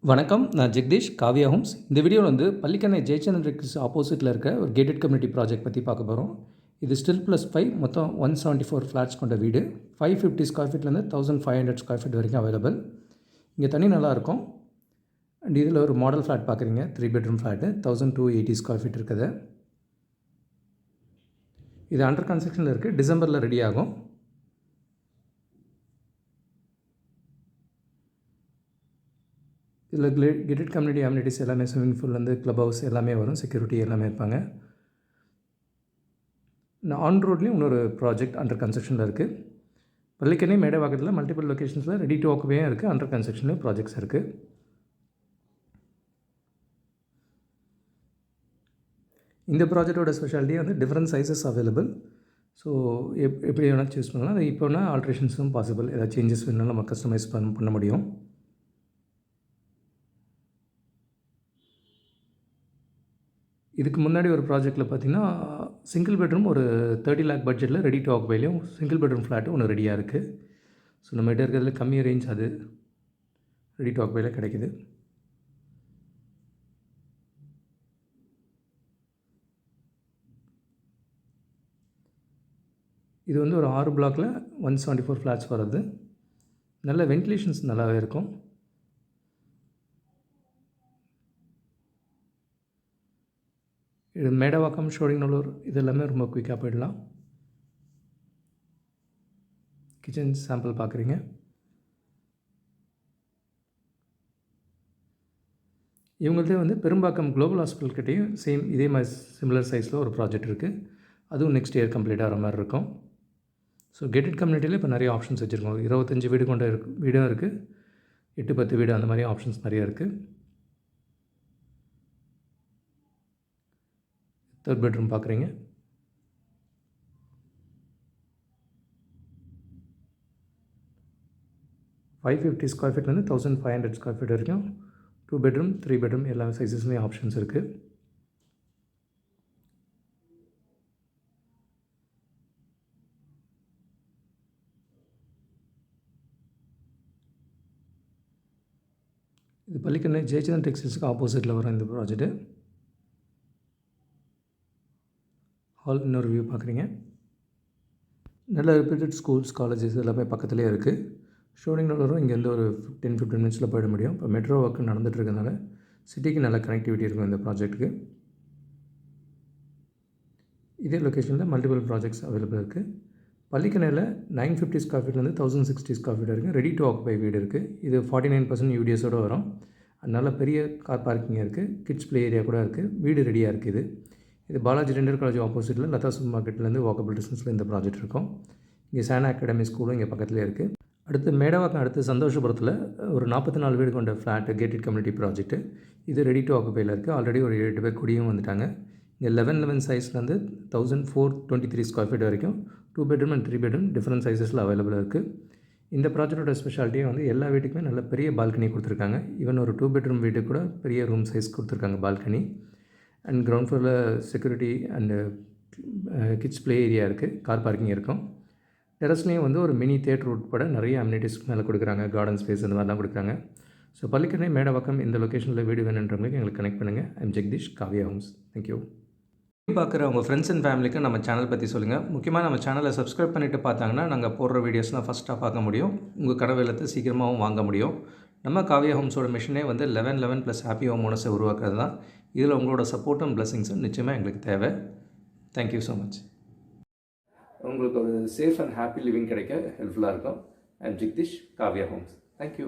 வணக்கம். நான் ஜெகதீஷ், காவியா ஹோம்ஸ். இந்த வீடியோவில் வந்து பள்ளிக்கரணை ஜெயச்சந்திரன் ரெக்ஸ் ஆப்போசிட்டில் இருக்க ஒரு கேட்டட் கம்யூனிட்டி ப்ராஜெக்ட் பற்றி பார்க்க போகிறோம். இது ஸ்டில் +5 மொத்தம் 174 ஃப்ளாட்ஸ் கொண்ட வீடு. 550 ஸ்கொயர் ஃபீட்லேருந்து 1500 ஸ்கொயர் ஃபீட் வரைக்கும் அவைலபிள். இங்கே தண்ணி நல்லாயிருக்கும். அண்ட் இதில் ஒரு மாடல் ஃப்ளாட் பார்க்குறீங்க, 3 பெட்ரூம் ஃப்ளாட்டு 1280 ஸ்கொயர் ஃபீட் இருக்குது. இது அண்டர் கன்ஸ்ட்ரக்ஷனில் இருக்குது. டிசம்பரில் ரெடி ஆகும். இதில் கேட்டட் கம்யூனிட்டி அம்யூனிட்டிஸ் எல்லாமே ஸ்விம்மிங் பூல்லேருந்து க்ளப் ஹவுஸ் எல்லாமே வரும். செக்யூரிட்டி எல்லாமே இருப்பாங்க. ஆன் ரோட்லேயும் இன்னொரு ப்ராஜெக்ட் அண்டர் கன்ஸ்ட்ரக்ஷனில் இருக்குது. பள்ளிக்கரணை மேடவாக்கத்தில் மல்டிபிள் லொக்கேஷன்ஸில் ரெடி டு ஆக்குபேயும் இருக்குது. அண்டர் கன்ஸ்ட்ரக்ஷன்லேயும் ப்ராஜெக்ட்ஸ் இருக்குது. இந்த ப்ராஜெக்டோட ஸ்பெஷாலிட்டி வந்து டிஃப்ரெண்ட் சைஸஸ் அவைலபிள். ஸோ எப்படி வேணால் சூஸ் பண்ணலாம். அது இப்போனா ஆல்ட்ரேஷன்ஸும் பாசிபிள். ஏதாவது சேஞ்சஸ் வேணாலும் நம்ம கஸ்டமைஸ் பண்ண முடியும். இதுக்கு முன்னாடி ஒரு ப்ராஜெக்ட்டில் பார்த்திங்கன்னா சிங்கிள் பெட்ரூம் ஒரு 30 lakh பட்ஜெட்டில் ரெடி டு ஆக்குபைலையும் சிங்கிள் பெட்ரூம் ஃப்ளாட்டு ஒன்று ரெடியாக இருக்குது. ஸோ நம்மகிட்ட இருக்கிறதுல கம்மி ரேஞ்ச் அது ரெடி டு ஆக்குபையில் கிடைக்குது. இது வந்து ஒரு 6 பிளாக்கில் 174 ஃப்ளாட்ஸ் வர்றது. நல்ல வென்டிலேஷன்ஸ் நல்லாவே இருக்கும். இது மேடவாக்கம், ஷோடிங்கநல்லூர் இது எல்லாமே ரொம்ப குயிக்காக போயிடலாம். கிச்சன் சாம்பிள் பார்க்குறீங்க. இவங்கள்ட்ட வந்து பெரும்பாக்கம் குளோபல் ஹாஸ்பிட்டல் கிட்டேயும் சேம் இதே மாதிரி சிமிலர் சைஸில் ஒரு ப்ராஜெக்ட் இருக்குது. அதுவும் நெக்ஸ்ட் இயர் கம்ப்ளீட் ஆகிற மாதிரி இருக்கும். ஸோ கேட்டட் கம்யூனிட்டியில் இப்போ நிறைய ஆப்ஷன்ஸ் வச்சுருக்கோம். 25 வீடு கொண்ட வீடும் இருக்குது, 8-10 வீடு அந்த மாதிரி ஆப்ஷன்ஸ் நிறையா இருக்குது. 3rd பெட்ரூம் பார்க்குறீங்க. $550 ஸ்கொயர் ஃபீட்லேருந்து 1500 ஸ்கொயர் ஃபீட் வரைக்கும் 2 பெட்ரூம் 3 பெட்ரூம் எல்லா சைஸஸ்லேயும் ஆப்ஷன்ஸ் இருக்குது. இது பள்ளிக்கரணை ஜெயச்சந்திரன் டெக்ஸ்டைல்ஸுக்கு ஆப்போசிட்டில் வரும் இந்த ப்ராஜெக்ட்டு. ஹால் இன்னொரு வியூ பார்க்குறீங்க. நல்ல ரெப்யூட்டட் ஸ்கூல்ஸ், காலேஜஸ் எல்லாமே பக்கத்துலேயே இருக்குது. ஷோடிங்கநல்லூரும் இங்கேருந்து ஒரு 10-15 மினிட்ஸில் போயிட முடியும். இப்போ மெட்ரோ ஒர்க் நடந்துகிட்டு இருக்கிறதுனால சிட்டிக்கு நல்ல கனெக்டிவிட்டி இருக்கும் இந்த ப்ராஜெக்ட்டுக்கு. இதே லொக்கேஷனில் மல்டிபிள் ப்ராஜெக்ட்ஸ் அவைலபிள் இருக்குது. பள்ளிக்கணையில் 950 ஸ்கொயர் ஃபீட்லேருந்து 1060 ஸ்கொயர் ஃபீட் வரைக்கும் ரெடி டு ஆக்குபை வீடு இருக்குது. இது 49% யூடிஎஸோடு வரும். நல்ல பெரிய கார் பார்க்கிங் இருக்குது. கிட்ஸ் ப்ளே ஏரியா கூட இருக்குது. வீடு ரெடியாக இருக்குது. இது பாலாஜி டென்டல் காலேஜ் ஆப்போசிட்டில் லதா சூப்பர் மார்க்கெட்லேருந்து வாக்கபிள் டிஸ்டன்ஸில் இந்த ப்ராஜெக்ட் இருக்கும். இங்கே சானா அகாடமி ஸ்கூலும் இங்கே பக்கத்துலேயே இருக்குது. அடுத்து மேடவாக்கம், அடுத்து சந்தோஷபுரத்தில் ஒரு 44 வீடு கொண்ட ஃப்ளாட்டு கேட்டட் கம்யூனிட்டி ப்ராஜெக்ட்டு. இது ரெடி டு ஆக்குபையில் இருக்குது. ஆல்ரெடி ஒரு 7 பேர் குடியும் வந்துட்டாங்க. இங்கே 11 சைஸ்லேருந்து 1423 ஸ்கொயர் ஃபீட் வரைக்கும் 2 பெட்ரூம் அண்ட் 3 பெட்ரூம் டிஃப்ரெண்ட் சைஸஸில் அவைலபிள் இருக்குது. இந்த ப்ராஜெக்டோட ஸ்பெஷாலிட்டியே வந்து எல்லா வீட்டுக்குமே நல்ல பெரிய பால்கனி கொடுத்துருக்காங்க. ஈவன் ஒரு 2 பெட்ரூம் வீட்டுக்கு கூட பெரிய ரூம் சைஸ் கொடுத்துருக்காங்க பால்கனி. அண்ட் கிரவுண்ட் ஃப்ளோரில் security and kids play area இருக்குது. கார் பார்க்கிங் இருக்கும். டெரஸ்லேயும் வந்து ஒரு மினி தியேட்டர் உட்பட நிறைய அம்யூனிட்டிஸ் மேலே கொடுக்குறாங்க. கார்டன் ஸ்பேஸ் அந்த மாதிரிலாம் கொடுக்குறாங்க. ஸோ பள்ளிக்கரணை மேடவாக்கம் இந்த லொக்கேஷனில் வீடு வேணுன்றவங்களுக்கு எங்களுக்கு கனெக்ட் பண்ணுங்கள். I'm Jagadish, Kavya Homes. Thank you. பார்க்குற உங்கள் ஃப்ரெண்ட்ஸ் அண்ட் ஃபேமிலிக்கு நம்ம சேனல் பற்றி சொல்லுங்கள். முக்கியமாக நம்ம சேனலை சப்ஸ்கிரைப் பண்ணிவிட்டு பார்த்தாங்கன்னா நாங்கள் போடுற வீடியோஸ்லாம் ஃபஸ்ட்டாக பார்க்க முடியும். உங்கள் கனவு இல்லத்தை சீக்கிரமாகவும் வாங்க முடியும். நம்ம காவியா ஹோம்ஸோட மிஷனே வந்து 11 + ஹாப்பி ஹோம் ஓனர்ஸை உருவாக்குறது தான். இதில் உங்களோட சப்போர்ட்டும் பிளஸிங்ஸும் நிச்சயமாக எங்களுக்கு தேவை. Thank you so much. உங்களுக்கு ஒரு சேஃப் அண்ட் ஹாப்பி லிவிங் கிடைக்க ஹெல்ப்ஃபுல்லாக இருக்கும். I'm Jagadish, Kavya Homes. Thank you.